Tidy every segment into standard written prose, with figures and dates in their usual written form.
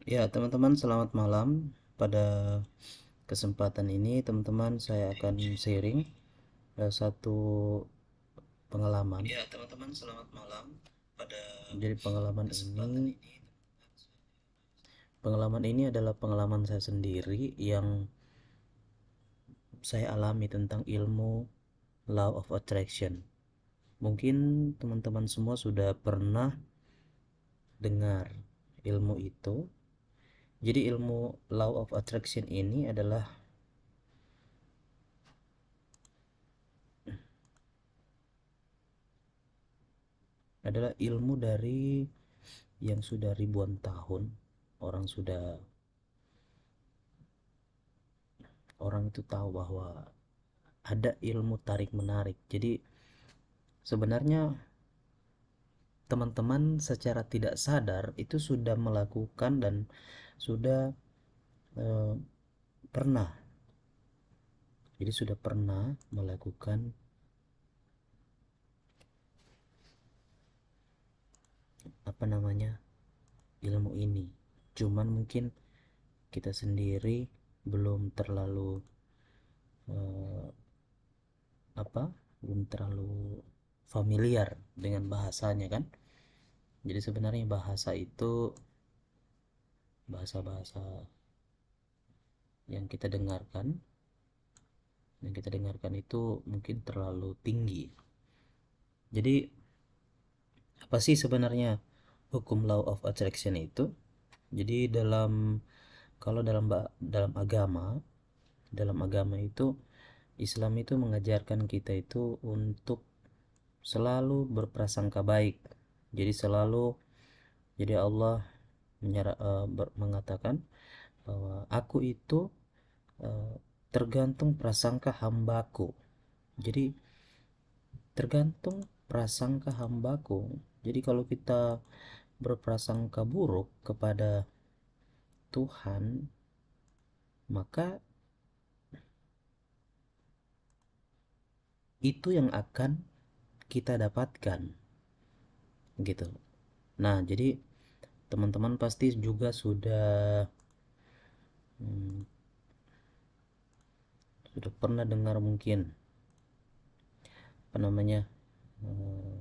Ya, teman-teman, selamat malam. Pada kesempatan ini, teman-teman, saya akan sharing satu pengalaman. Ya, teman-teman, selamat malam. Pada Jadi, kesempatan ini, pengalaman ini adalah pengalaman saya sendiri yang saya alami tentang ilmu Law of Attraction. Mungkin teman-teman semua sudah pernah dengar ilmu itu. Jadi, ilmu Law of Attraction ini adalah ilmu dari yang sudah ribuan tahun orang sudah orang itu tahu bahwa ada ilmu tarik menarik. Jadi sebenarnya teman-teman secara tidak sadar itu sudah melakukan dan sudah eh, pernah, jadi sudah pernah melakukan apa namanya ilmu ini. Cuman mungkin kita sendiri belum terlalu eh, apa belum terlalu familiar dengan bahasanya kan. Jadi sebenarnya bahasa itu bahasa-bahasa yang kita dengarkan itu mungkin terlalu tinggi. Jadi apa sih sebenarnya hukum law of attraction itu? Jadi kalau dalam agama itu Islam itu mengajarkan kita itu untuk selalu berprasangka baik. Jadi Allah mengatakan bahwa aku itu eh, tergantung prasangka hambaku. Jadi tergantung prasangka hambaku. Jadi kalau kita berprasangka buruk kepada Tuhan, maka itu yang akan kita dapatkan gitu. Nah, jadi teman-teman pasti juga hmm, sudah pernah dengar mungkin apa namanya eh,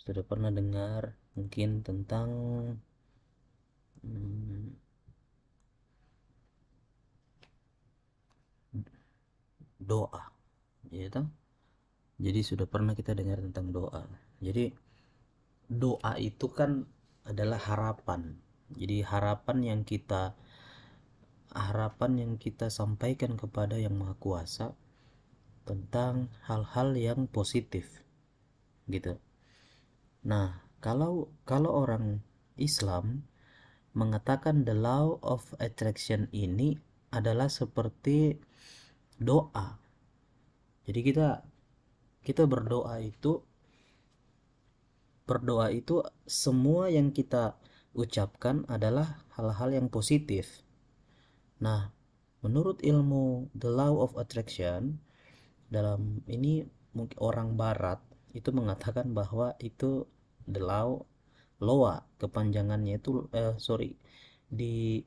sudah pernah dengar mungkin tentang hmm, doa, gitu. Jadi sudah pernah kita dengar tentang doa. Jadi doa itu kan adalah harapan. Jadi harapan yang kita sampaikan kepada yang Maha Kuasa tentang hal-hal yang positif gitu. Nah, kalau kalau orang Islam mengatakan the law of attraction ini adalah seperti doa. Jadi kita berdoa itu semua yang kita ucapkan adalah hal-hal yang positif. Nah, menurut ilmu the law of attraction, dalam ini mungkin orang barat itu mengatakan bahwa itu the law loa kepanjangannya itu di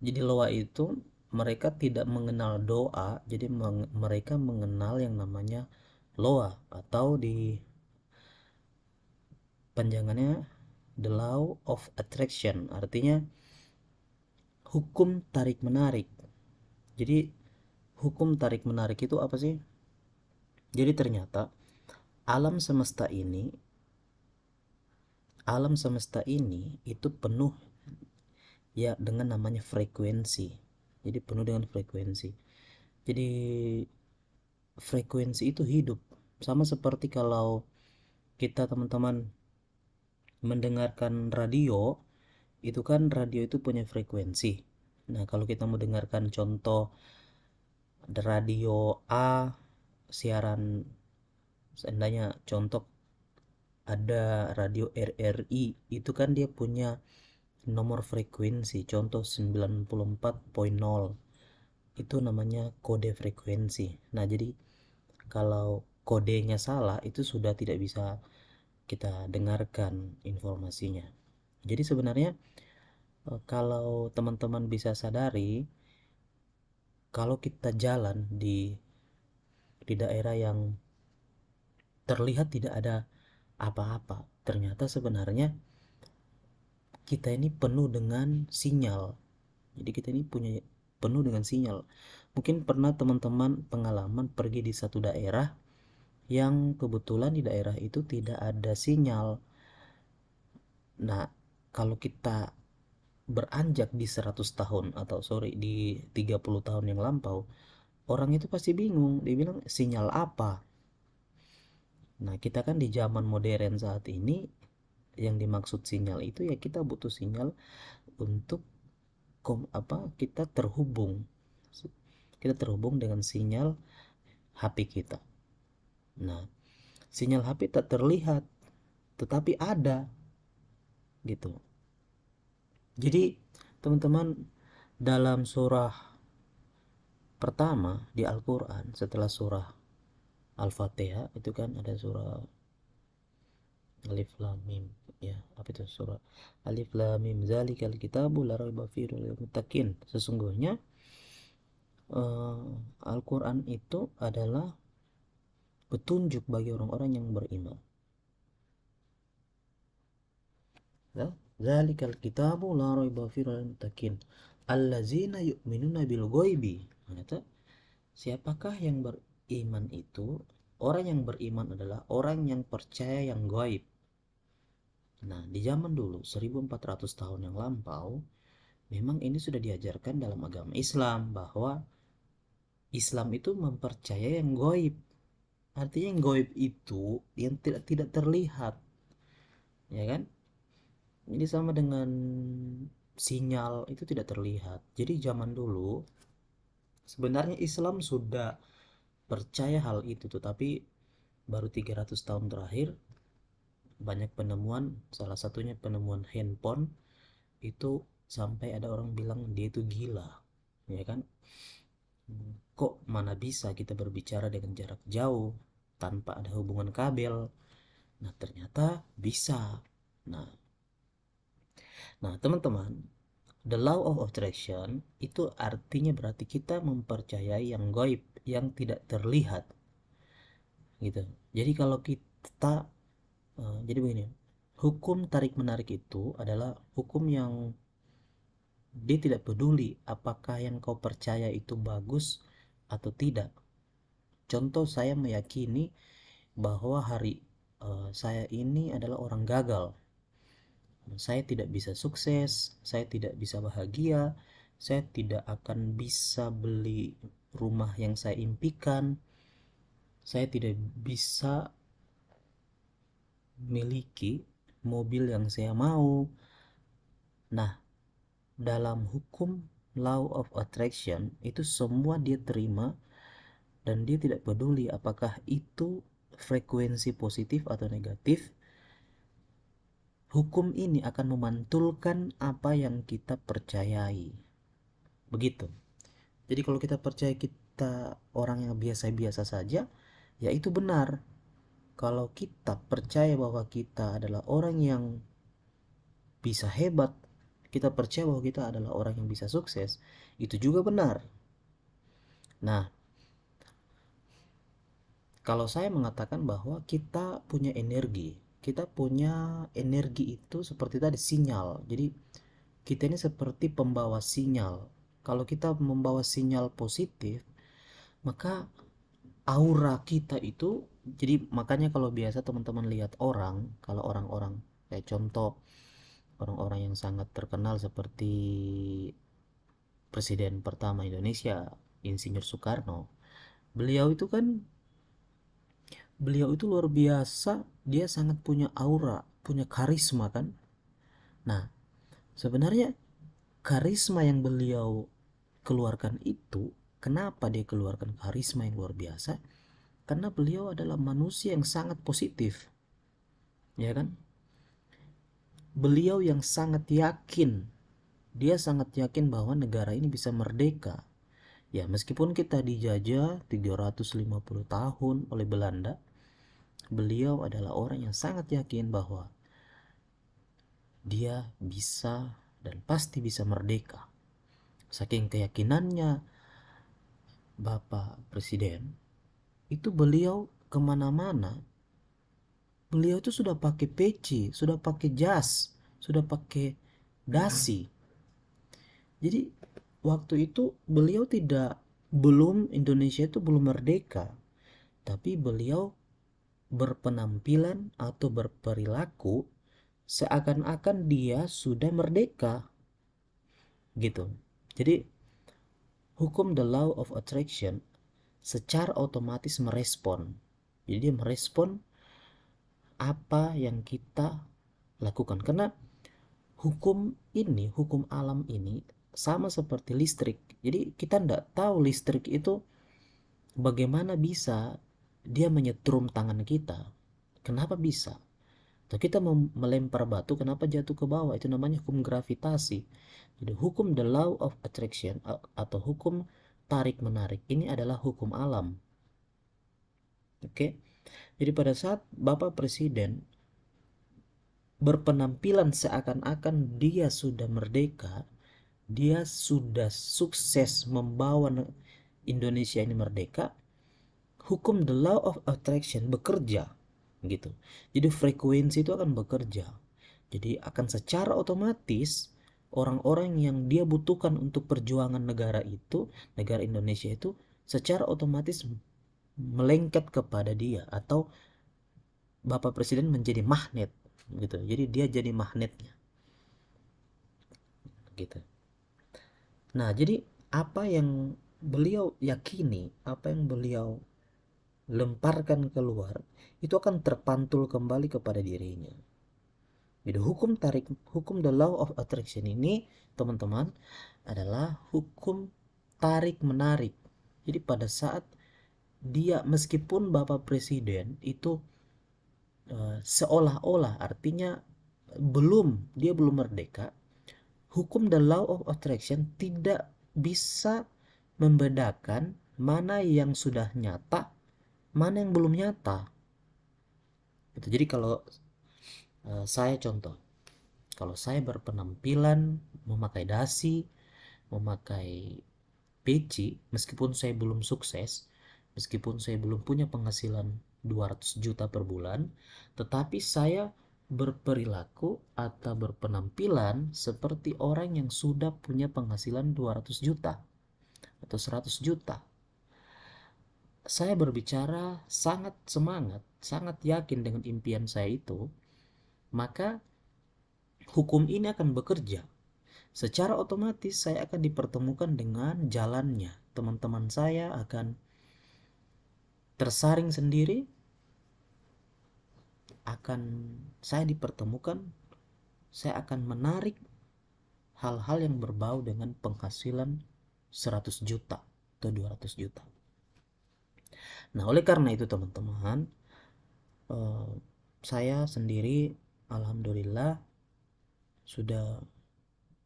jadi loa itu mereka tidak mengenal doa, jadi mereka mengenal yang namanya loa atau di panjangannya the law of attraction, artinya hukum tarik menarik. Jadi hukum tarik menarik itu apa sih? Jadi ternyata alam semesta ini alam semesta ini itu penuh ya dengan namanya frekuensi. Jadi penuh dengan frekuensi. Jadi frekuensi itu hidup. Sama seperti kalau kita teman-teman mendengarkan radio, itu kan radio itu punya frekuensi. Nah, kalau kita mau dengarkan contoh radio A, siaran seandainya contoh ada radio RRI, itu kan dia punya nomor frekuensi, contoh 94.0, itu namanya kode frekuensi. Nah, jadi kalau kodenya salah itu sudah tidak bisa kita dengarkan informasinya. Jadi sebenarnya kalau teman-teman bisa sadari, kalau kita jalan di daerah yang terlihat tidak ada apa-apa, ternyata sebenarnya kita ini penuh dengan sinyal. Jadi kita ini punya penuh dengan sinyal. Mungkin pernah teman-teman pengalaman pergi di satu daerah yang kebetulan di daerah itu tidak ada sinyal. Nah, kalau kita beranjak di 100 tahun atau sorry di 30 tahun yang lampau, orang itu pasti bingung. Dia bilang sinyal apa? Nah, kita kan di zaman modern saat ini, yang dimaksud sinyal itu ya kita butuh sinyal untuk kita terhubung. Kita terhubung dengan sinyal HP kita. Nah, sinyal HP tak terlihat, tetapi ada gitu. Jadi, teman-teman, dalam surah pertama di Al-Qur'an setelah surah Al-Fatihah itu kan ada surah Alif Lam Mim, ya. Apa itu surah Alif Lam Mim zalikal kitabu la raiba fihi lil muttaqin. Sesungguhnya Al-Qur'an itu adalah petunjuk bagi orang-orang yang beriman. Ya, zalikal kitabu la raiba fihi lil muttaqin allazina yu'minuna bil ghaibi. Ternyata siapakah yang beriman itu? Orang yang beriman adalah orang yang percaya yang gaib. Nah, di zaman dulu 1400 tahun yang lampau, memang ini sudah diajarkan dalam agama Islam bahwa Islam itu mempercayai yang gaib. Artinya yang gaib itu yang tidak tidak terlihat, ya kan? Ini sama dengan sinyal itu tidak terlihat. Jadi zaman dulu sebenarnya Islam sudah percaya hal itu, tetapi baru 300 tahun terakhir banyak penemuan, salah satunya penemuan handphone itu sampai ada orang bilang dia itu gila, ya kan? Kok mana bisa kita berbicara dengan jarak jauh tanpa ada hubungan kabel? Nah, ternyata bisa. Nah, teman-teman, the law of attraction itu artinya berarti kita mempercayai yang gaib, yang tidak terlihat, gitu. Jadi kalau kita jadi begini, hukum tarik menarik itu adalah hukum yang dia tidak peduli apakah yang kau percaya itu bagus atau tidak. Contoh, saya meyakini bahwa saya ini adalah orang gagal. Saya tidak bisa sukses, saya tidak bisa bahagia, saya tidak akan bisa beli rumah yang saya impikan, saya tidak bisa memiliki mobil yang saya mau. Nah, dalam hukum law of attraction itu semua dia terima, dan dia tidak peduli apakah itu frekuensi positif atau negatif. Hukum ini akan memantulkan apa yang kita percayai. Begitu. Jadi kalau kita percaya kita orang yang biasa-biasa saja, ya itu benar. Kalau kita percaya bahwa kita adalah orang yang bisa hebat, kita percaya bahwa kita adalah orang yang bisa sukses, itu juga benar. Nah, kalau saya mengatakan bahwa kita punya energi, itu seperti tadi sinyal. Jadi kita ini seperti pembawa sinyal. Kalau kita membawa sinyal positif, maka aura kita itu, jadi makanya kalau biasa teman-teman lihat orang, kalau orang-orang kayak contoh orang-orang yang sangat terkenal seperti Presiden pertama Indonesia, Insinyur Soekarno. Beliau itu luar biasa, dia sangat punya aura, punya karisma kan. Nah, sebenarnya karisma yang beliau keluarkan itu, kenapa dia keluarkan karisma yang luar biasa? Karena beliau adalah manusia yang sangat positif, ya kan? Beliau yang sangat yakin, dia sangat yakin bahwa negara ini bisa merdeka. Ya, meskipun kita dijajah 350 tahun oleh Belanda, beliau adalah orang yang sangat yakin bahwa dia bisa dan pasti bisa merdeka. Saking keyakinannya Bapak Presiden, itu beliau kemana-mana, beliau itu sudah pakai peci, sudah pakai jas, sudah pakai dasi. Jadi waktu itu beliau Indonesia itu belum merdeka, tapi beliau berpenampilan atau berperilaku seakan-akan dia sudah merdeka gitu. Jadi hukum the law of attraction secara otomatis merespon. Jadi dia merespon apa yang kita lakukan, karena hukum alam ini sama seperti listrik. Jadi kita tidak tahu listrik itu bagaimana bisa dia menyetrum tangan kita. Kenapa bisa? Atau kita melempar batu, kenapa jatuh ke bawah? Itu namanya hukum gravitasi. Jadi hukum the law of attraction atau hukum tarik menarik ini adalah hukum alam. Oke. Jadi pada saat Bapak Presiden berpenampilan seakan-akan dia sudah merdeka, dia sudah sukses membawa Indonesia ini merdeka, hukum the law of attraction bekerja gitu. Jadi frekuensi itu akan bekerja. Jadi akan secara otomatis orang-orang yang dia butuhkan untuk perjuangan negara itu, negara Indonesia itu secara otomatis melengket kepada dia, atau Bapak Presiden menjadi magnet gitu. Jadi dia jadi magnetnya gitu. Nah, jadi apa yang beliau yakini, apa yang beliau lemparkan keluar, itu akan terpantul kembali kepada dirinya. Jadi hukum the law of attraction ini, teman-teman, adalah hukum tarik menarik. Jadi pada saat dia, meskipun Bapak Presiden itu seolah-olah, artinya dia belum merdeka, hukum the law of attraction tidak bisa membedakan mana yang sudah nyata, mana yang belum nyata. Jadi kalau saya contoh, kalau saya berpenampilan memakai dasi, memakai peci, meskipun saya belum sukses, meskipun saya belum punya penghasilan 200 juta per bulan, tetapi saya berperilaku atau berpenampilan seperti orang yang sudah punya penghasilan 200 juta atau 100 juta. Saya berbicara sangat semangat, sangat yakin dengan impian saya itu, maka hukum ini akan bekerja. Secara otomatis saya akan dipertemukan dengan jalannya. Teman-teman saya akan tersaring sendiri, akan saya dipertemukan, saya akan menarik hal-hal yang berbau dengan penghasilan 100 juta atau 200 juta. Nah, oleh karena itu teman-teman, saya sendiri alhamdulillah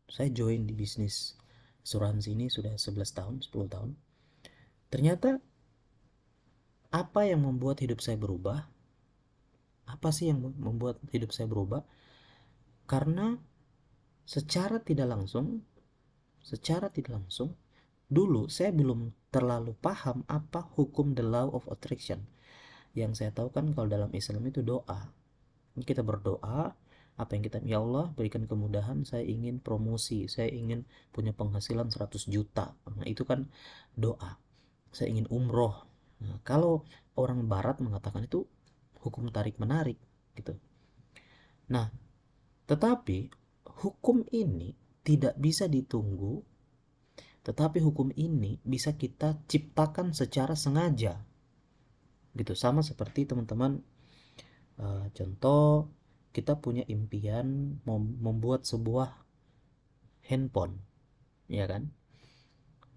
saya join di bisnis asuransi ini sudah 11 tahun, 10 tahun. Ternyata apa yang membuat hidup saya berubah? Apa sih yang membuat hidup saya berubah? Karena secara tidak langsung, dulu saya belum terlalu paham apa hukum the law of attraction. Yang saya tahu kan kalau dalam Islam itu doa. Kita berdoa, apa yang kita, ya Allah berikan kemudahan, saya ingin promosi, saya ingin punya penghasilan 100 juta. Nah, itu kan doa. Saya ingin umroh. Nah, kalau orang barat mengatakan itu hukum tarik menarik gitu. Nah, tetapi hukum ini tidak bisa ditunggu, tetapi hukum ini bisa kita ciptakan secara sengaja gitu. Sama seperti teman-teman, contoh kita punya impian membuat sebuah handphone, ya kan?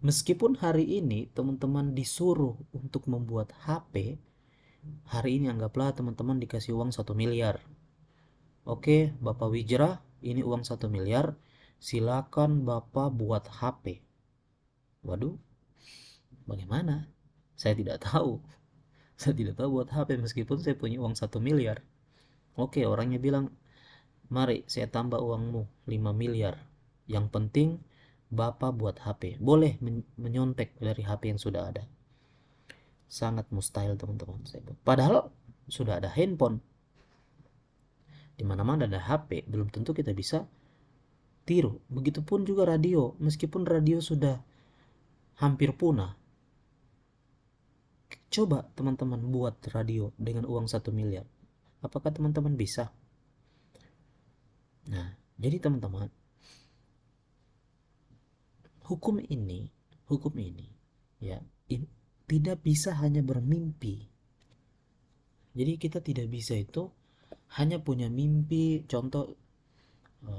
Meskipun hari ini teman-teman disuruh untuk membuat HP, hari ini anggaplah teman-teman dikasih uang 1 miliar. Oke, Bapak Wijrah, ini uang 1 miliar, silakan Bapak buat HP. Waduh, bagaimana? Saya tidak tahu. Saya tidak tahu buat HP meskipun saya punya uang 1 miliar. Oke, orangnya bilang, mari saya tambah uangmu 5 miliar. Yang penting Bapak buat HP. Boleh menyontek dari HP yang sudah ada. Sangat mustahil teman-teman saya. Padahal sudah ada handphone. Di mana-mana ada HP, belum tentu kita bisa tiru. Begitupun juga radio. Meskipun radio sudah hampir punah. Coba teman-teman buat radio dengan uang 1 miliar. Apakah teman-teman bisa? Nah, jadi teman-teman, hukum ini ya, tidak bisa hanya bermimpi. Jadi kita tidak bisa itu hanya punya mimpi. Contoh,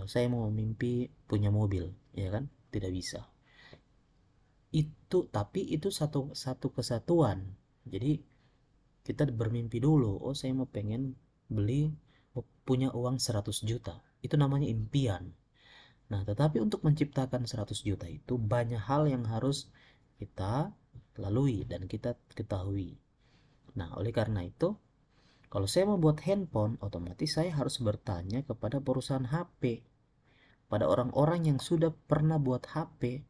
saya mau mimpi punya mobil, ya kan? Tidak bisa. Tapi itu satu satu kesatuan. Jadi kita bermimpi dulu, oh saya mau pengen beli, punya uang 100 juta. Itu namanya impian. Nah, tetapi untuk menciptakan 100 juta itu banyak hal yang harus kita lalui dan kita ketahui. Nah, oleh karena itu, kalau saya mau buat handphone, otomatis saya harus bertanya kepada perusahaan HP, pada orang-orang yang sudah pernah buat HP,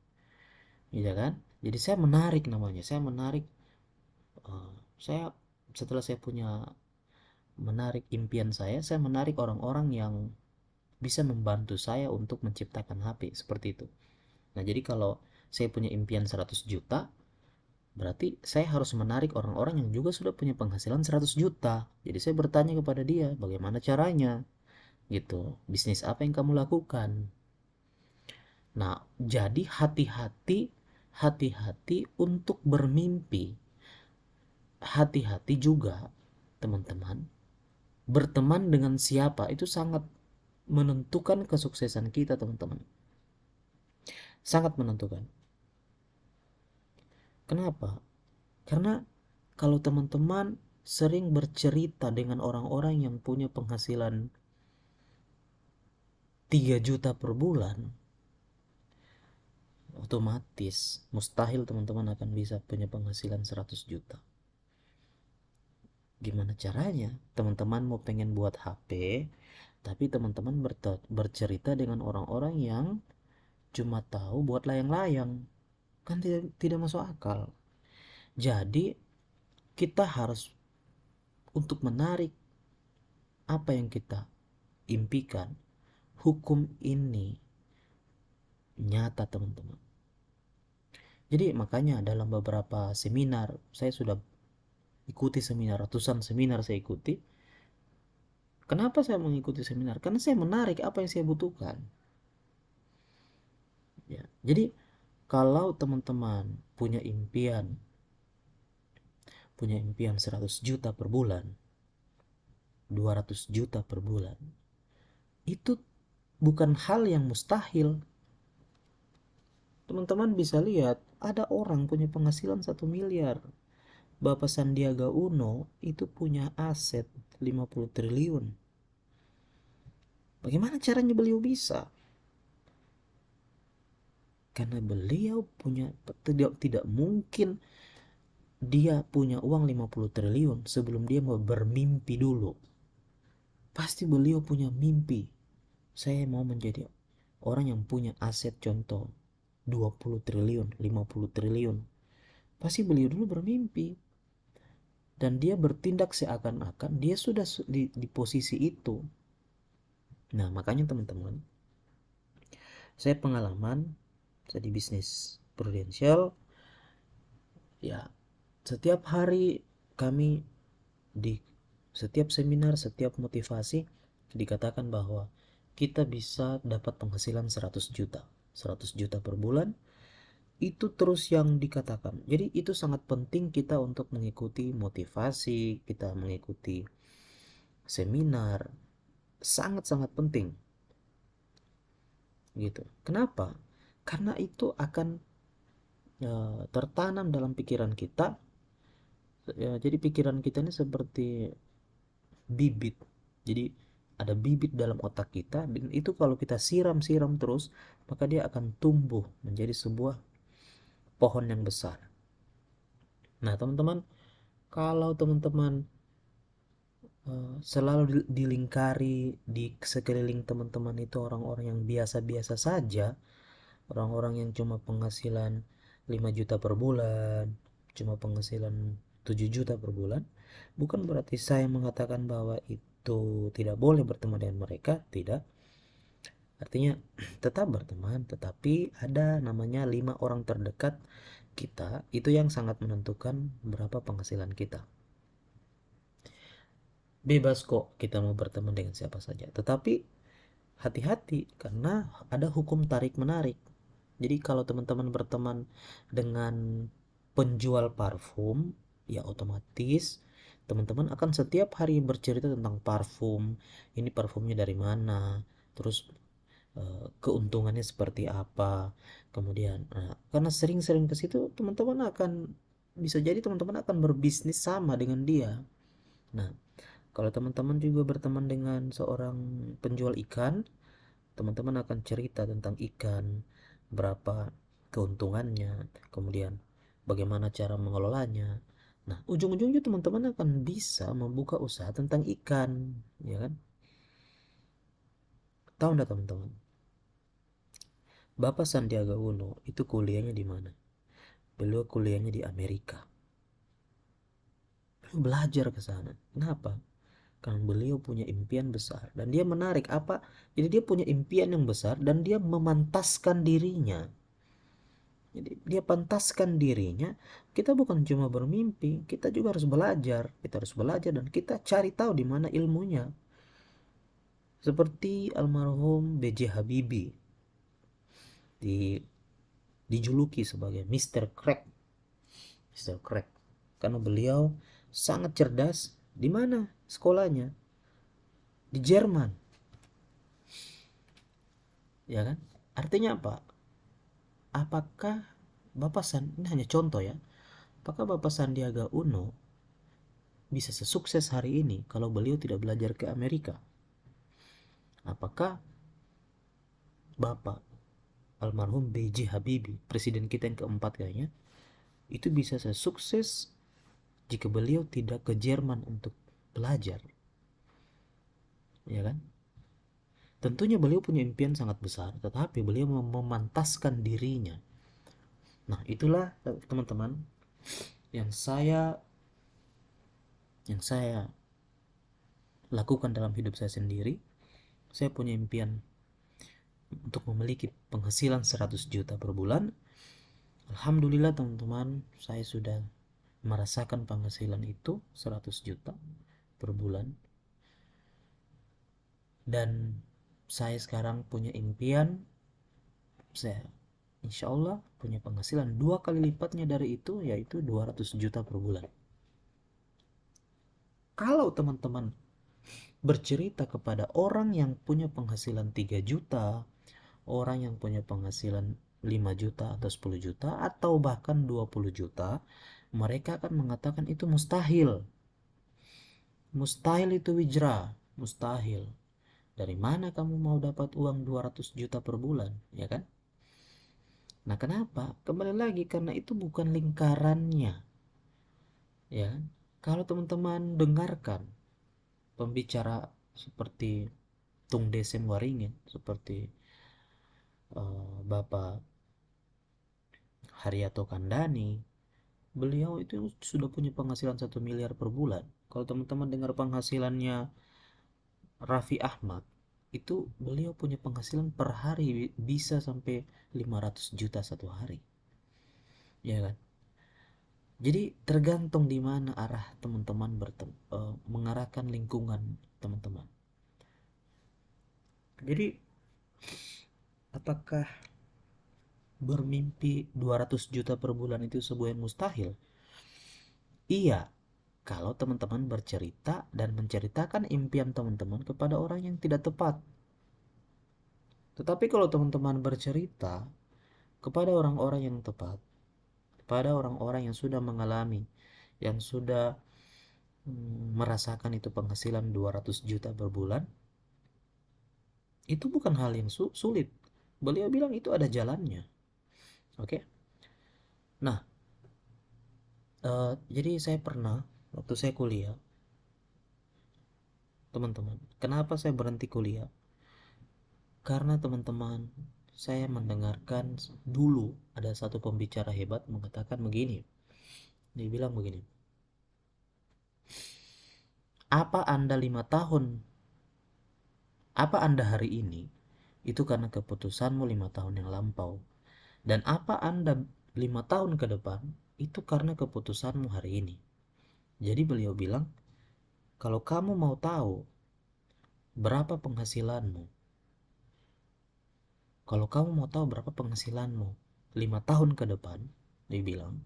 ya kan? Jadi saya menarik namanya, saya setelah saya punya menarik impian saya menarik orang-orang yang bisa membantu saya untuk menciptakan HP seperti itu. Nah, jadi kalau saya punya impian 100 juta, berarti saya harus menarik orang-orang yang juga sudah punya penghasilan 100 juta. Jadi saya bertanya kepada dia, bagaimana caranya? Gitu. Bisnis apa yang kamu lakukan? Nah, jadi hati-hati untuk bermimpi. Hati-hati juga, teman-teman. Berteman dengan siapa itu sangat menentukan kesuksesan kita, teman-teman. Sangat menentukan. Kenapa? Karena kalau teman-teman sering bercerita dengan orang-orang yang punya penghasilan 3 juta per bulan, otomatis mustahil teman-teman akan bisa punya penghasilan 100 juta. Gimana caranya? Teman-teman mau pengen buat HP, tapi teman-teman bercerita dengan orang-orang yang cuma tahu buat layang-layang. Kan tidak masuk akal. Jadi kita harus, untuk menarik apa yang kita impikan, hukum ini nyata teman-teman. Jadi makanya dalam beberapa seminar, saya sudah ikuti seminar, ratusan seminar saya ikuti. Kenapa saya mengikuti seminar? Karena saya menarik apa yang saya butuhkan. Ya, jadi kalau teman-teman punya impian 100 juta per bulan, 200 juta per bulan, itu bukan hal yang mustahil. Teman-teman bisa lihat, ada orang punya penghasilan 1 miliar. Bapak Sandiaga Uno itu punya aset 50 triliun. Bagaimana caranya beliau bisa? Karena beliau punya, tidak mungkin dia punya uang 50 triliun sebelum dia mau bermimpi dulu. Pasti beliau punya mimpi. Saya mau menjadi orang yang punya aset, contoh 20 triliun, 50 triliun. Pasti beliau dulu bermimpi. Dan dia bertindak seakan-akan dia sudah di posisi itu. Nah, makanya teman-teman, saya di bisnis prudensial, ya, setiap hari kami di setiap seminar, setiap motivasi dikatakan bahwa kita bisa dapat penghasilan 100 juta. 100 juta per bulan, itu terus yang dikatakan. Jadi itu sangat penting kita untuk mengikuti motivasi, kita mengikuti seminar, sangat-sangat penting. Gitu. Kenapa? Karena itu akan tertanam dalam pikiran kita. Jadi pikiran kita ini seperti bibit. Jadi ada bibit dalam otak kita, dan itu kalau kita siram-siram terus, maka dia akan tumbuh menjadi sebuah pohon yang besar. Nah, teman-teman, Kalau teman-teman selalu dilingkari di sekeliling teman-teman itu orang-orang yang biasa-biasa saja, orang-orang yang cuma penghasilan 5 juta per bulan, cuma penghasilan 7 juta per bulan, bukan berarti saya mengatakan bahwa itu tidak boleh berteman dengan mereka, tidak. Artinya tetap berteman, tetapi ada namanya 5 orang terdekat kita, itu yang sangat menentukan berapa penghasilan kita. Bebas kok kita mau berteman dengan siapa saja, tetapi hati-hati karena ada hukum tarik menarik. Jadi kalau teman-teman berteman dengan penjual parfum, ya otomatis teman-teman akan setiap hari bercerita tentang parfum, ini parfumnya dari mana, terus keuntungannya seperti apa. Kemudian karena sering-sering ke situ, teman-teman akan bisa jadi teman-teman akan berbisnis sama dengan dia. Nah, kalau teman-teman juga berteman dengan seorang penjual ikan, teman-teman akan cerita tentang ikan, berapa keuntungannya, kemudian bagaimana cara mengelolanya. Nah, ujung-ujungnya teman-teman akan bisa membuka usaha tentang ikan, ya kan? Tahu enggak teman-teman? Bapak Sandiaga Uno itu kuliahnya di mana? Beliau kuliahnya di Amerika. Beliau belajar ke sana. Kenapa? Karena beliau punya impian besar dan dia menarik apa? Jadi dia punya impian yang besar dan dia memantaskan dirinya. Jadi dia pantaskan dirinya. Kita bukan cuma bermimpi, kita juga harus belajar. Kita harus belajar dan kita cari tahu di mana ilmunya. Seperti almarhum B.J. Habibie dijuluki sebagai Mr. Crack. Mr. Crack. Karena beliau sangat cerdas. Di mana sekolahnya? Di Jerman. Ya kan? Artinya apa? Apakah ini hanya contoh ya. Apakah Bapak Sandiaga Uno bisa sesukses hari ini kalau beliau tidak belajar ke Amerika? Apakah Bapak almarhum B.J. Habibie, presiden kita yang keempat kayaknya, itu bisa sesukses jika beliau tidak ke Jerman untuk belajar? Ya kan? Tentunya beliau punya impian sangat besar, tetapi beliau memantaskan dirinya. Nah, itulah teman-teman yang saya lakukan dalam hidup saya sendiri. Saya punya impian untuk memiliki penghasilan 100 juta per bulan. Alhamdulillah teman-teman, saya sudah merasakan penghasilan itu 100 juta per bulan. Dan saya sekarang punya impian, saya insya Allah punya penghasilan 2 kali lipatnya dari itu, yaitu 200 juta per bulan. Kalau teman-teman bercerita kepada orang yang punya penghasilan 3 juta, orang yang punya penghasilan 5 juta atau 10 juta atau bahkan 20 juta, mereka akan mengatakan itu mustahil. Mustahil itu Wijra, mustahil. Dari mana kamu mau dapat uang 200 juta per bulan, ya kan? Nah, kenapa? Kembali lagi karena itu bukan lingkarannya. Ya. Kalau teman-teman dengarkan pembicara seperti Tung Desem Waringin, seperti Bapak Haryato Kandani, beliau itu sudah punya penghasilan 1 miliar per bulan. Kalau teman-teman dengar penghasilannya Raffi Ahmad, itu beliau punya penghasilan per hari bisa sampai 500 juta satu hari. Ya kan? Jadi tergantung di mana arah teman-teman mengarahkan lingkungan teman-teman. Jadi apakah bermimpi 200 juta per bulan itu sebuah yang mustahil? Iya, kalau teman-teman bercerita dan menceritakan impian teman-teman kepada orang yang tidak tepat. Tetapi kalau teman-teman bercerita kepada orang-orang yang tepat, kepada orang-orang yang sudah mengalami, yang sudah merasakan itu penghasilan 200 juta per bulan, itu bukan hal yang sulit. Beliau bilang itu ada jalannya. Oke. Nah, jadi saya pernah waktu saya kuliah, teman-teman, kenapa saya berhenti kuliah? Karena teman-teman, saya mendengarkan dulu ada satu pembicara hebat mengatakan begini. Dia bilang begini, apa Anda 5 tahun, apa Anda hari ini, itu karena keputusanmu 5 tahun yang lampau. Dan apa Anda 5 tahun ke depan, itu karena keputusanmu hari ini. Jadi beliau bilang, kalau kamu mau tahu berapa penghasilanmu, kalau kamu mau tahu berapa penghasilanmu 5 tahun ke depan, dia bilang,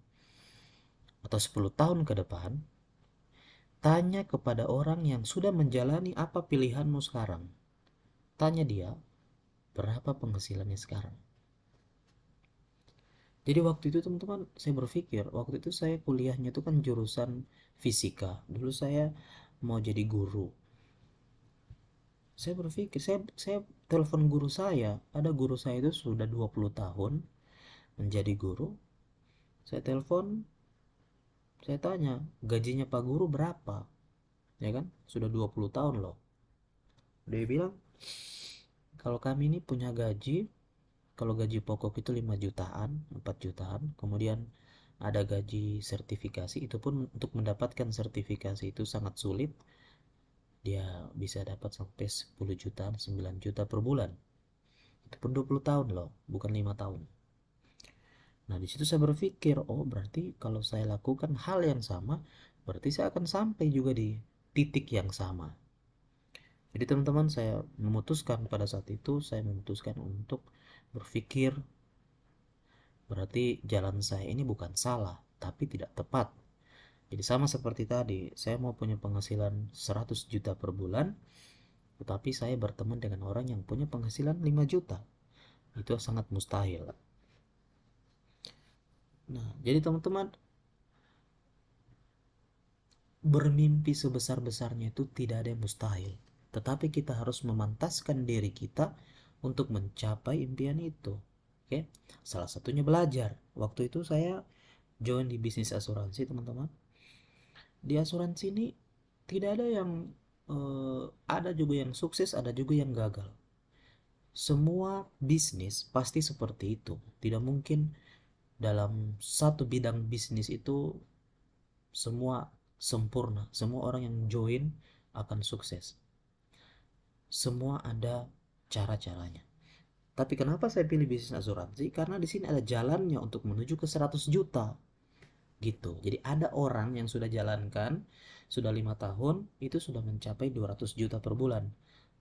atau 10 tahun ke depan, tanya kepada orang yang sudah menjalani apa pilihanmu sekarang. Tanya dia, berapa penghasilannya sekarang. Jadi waktu itu teman-teman, saya berpikir, waktu itu saya kuliahnya itu kan jurusan fisika. Dulu saya mau jadi guru. Saya berpikir, saya telepon guru saya. Ada guru saya itu sudah 20 tahun menjadi guru. Saya telepon, saya tanya, gajinya Pak Guru berapa? Ya kan? Sudah 20 tahun loh. Dia bilang, kalau kami ini punya gaji, kalau gaji pokok itu 5 jutaan, 4 jutaan, kemudian ada gaji sertifikasi, itu pun untuk mendapatkan sertifikasi itu sangat sulit. Dia bisa dapat sampai 10 jutaan, 9 juta per bulan. Itu pun 20 tahun loh, bukan 5 tahun. Nah, di situ saya berpikir, oh berarti kalau saya lakukan hal yang sama, berarti saya akan sampai juga di titik yang sama. Jadi teman-teman, saya memutuskan pada saat itu, saya memutuskan untuk berpikir, berarti jalan saya ini bukan salah, tapi tidak tepat. Jadi sama seperti tadi, saya mau punya penghasilan 100 juta per bulan, tetapi saya berteman dengan orang yang punya penghasilan 5 juta. Itu sangat mustahil. Nah, jadi teman-teman, bermimpi sebesar-besarnya itu tidak ada yang mustahil. Tetapi kita harus memantaskan diri kita untuk mencapai impian itu. Oke, salah satunya belajar. Waktu itu saya join di bisnis asuransi, teman-teman. Di asuransi ini tidak ada yang ada juga yang sukses, ada juga yang gagal. Semua bisnis pasti seperti itu. Tidak mungkin dalam satu bidang bisnis itu semua sempurna. Semua orang yang join akan sukses. Semua ada cara-caranya. Tapi kenapa saya pilih bisnis asuransi? Karena di sini ada jalannya untuk menuju ke 100 juta. Gitu. Jadi ada orang yang sudah jalankan, sudah 5 tahun, itu sudah mencapai 200 juta per bulan.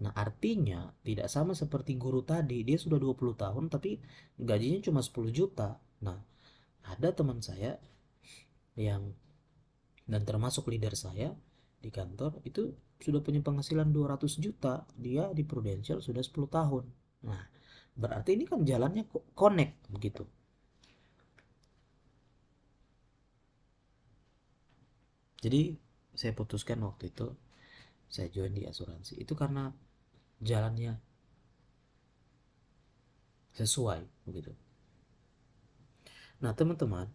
Nah, artinya tidak sama seperti guru tadi, dia sudah 20 tahun tapi gajinya cuma 10 juta. Nah, ada teman saya yang, dan termasuk leader saya di kantor, itu sudah punya penghasilan 200 juta, dia di Prudential sudah 10 tahun. Nah, berarti ini kan jalannya connect begitu. Jadi saya putuskan waktu itu saya join di asuransi itu karena jalannya sesuai begitu. Nah, teman-teman,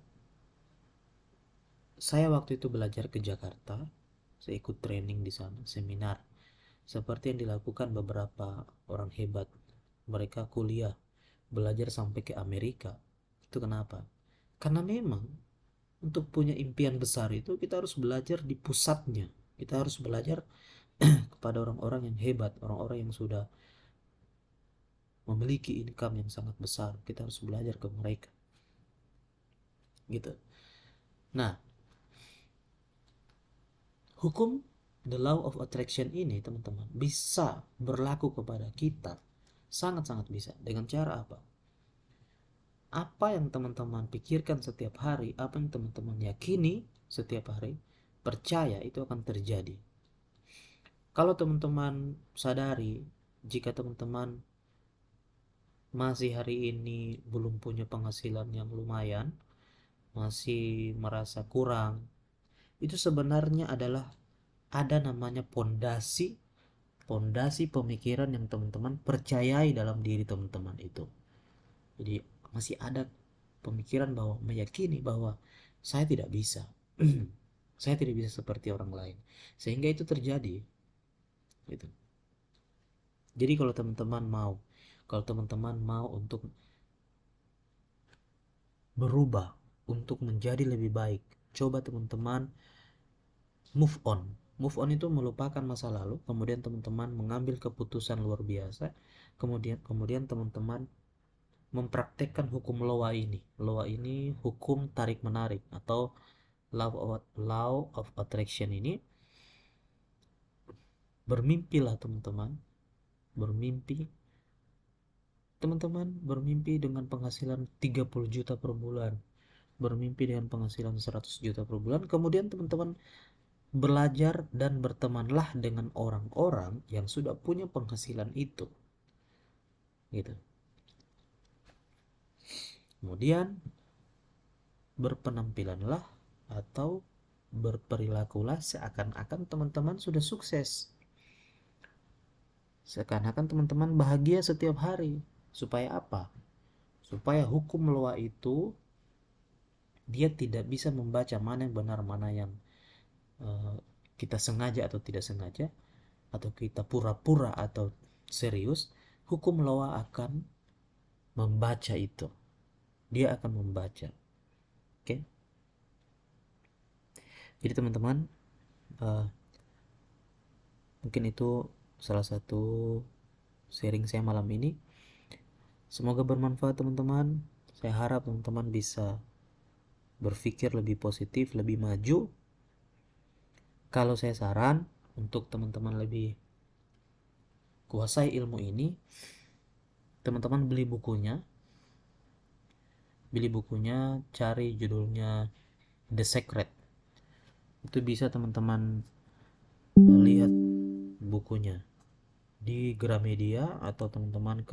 saya waktu itu belajar ke Jakarta, saya ikut training di sana, seminar seperti yang dilakukan beberapa orang hebat. Mereka kuliah, belajar sampai ke Amerika. Itu kenapa? Karena memang untuk punya impian besar itu kita harus belajar di pusatnya. Kita harus belajar kepada orang-orang yang hebat, orang-orang yang sudah memiliki income yang sangat besar. Kita harus belajar ke mereka. Gitu. Nah, hukum the law of attraction ini, teman-teman, bisa berlaku kepada kita. Sangat-sangat bisa. Dengan cara apa? Apa yang teman-teman pikirkan setiap hari, apa yang teman-teman yakini setiap hari, percaya itu akan terjadi. Kalau teman-teman sadari, jika teman-teman masih hari ini belum punya penghasilan yang lumayan, masih merasa kurang, itu sebenarnya adalah ada namanya pondasi pondasi pemikiran yang teman-teman percayai dalam diri teman-teman itu. Jadi masih ada pemikiran bahwa meyakini bahwa saya tidak bisa. Saya tidak bisa seperti orang lain. Sehingga itu terjadi gitu. Jadi kalau teman-teman mau untuk berubah, untuk menjadi lebih baik, coba teman-teman move on. Move on itu melupakan masa lalu, kemudian teman-teman mengambil keputusan luar biasa, kemudian teman-teman mempraktekkan hukum Loa ini. Loa ini hukum tarik menarik atau law of attraction ini. Bermimpilah teman-teman, bermimpi. Teman-teman bermimpi dengan penghasilan 30 juta per bulan, bermimpi dengan penghasilan 100 juta per bulan. Kemudian teman-teman belajar dan bertemanlah dengan orang-orang yang sudah punya penghasilan itu gitu. Kemudian berpenampilanlah atau berperilakulah seakan-akan teman-teman sudah sukses, seakan-akan teman-teman bahagia setiap hari. Supaya apa? Supaya hukum Loa itu dia tidak bisa membaca mana yang benar, mana yang uh, kita sengaja atau tidak sengaja, atau kita pura-pura atau serius. Hukum Loa akan membaca itu, dia akan membaca. Oke, jadi teman-teman, uh, mungkin itu salah satu sharing saya malam ini. Semoga bermanfaat teman-teman. Saya harap teman-teman bisa berpikir lebih positif, lebih maju. Kalau saya saran untuk teman-teman lebih kuasai ilmu ini, teman-teman beli bukunya, cari judulnya The Secret. Itu bisa teman-teman lihat bukunya di Gramedia, atau teman-teman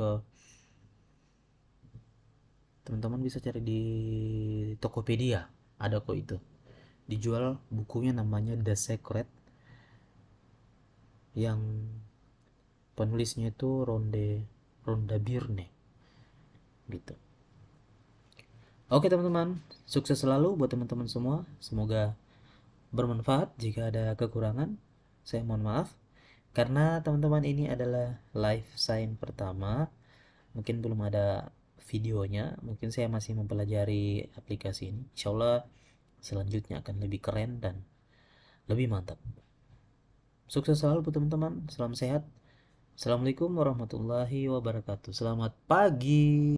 bisa cari di Tokopedia, ada kok itu dijual bukunya, namanya The Secret, yang penulisnya itu Rhonda Byrne gitu. Oke teman-teman, sukses selalu buat teman-teman semua. Semoga bermanfaat. Jika ada kekurangan, saya mohon maaf. Karena teman-teman ini adalah live sign pertama, mungkin belum ada videonya, mungkin saya masih mempelajari aplikasi ini. Insya Allah selanjutnya akan lebih keren dan lebih mantap. Sukses selalu buat teman-teman. Salam sehat. Assalamualaikum warahmatullahi wabarakatuh. Selamat pagi.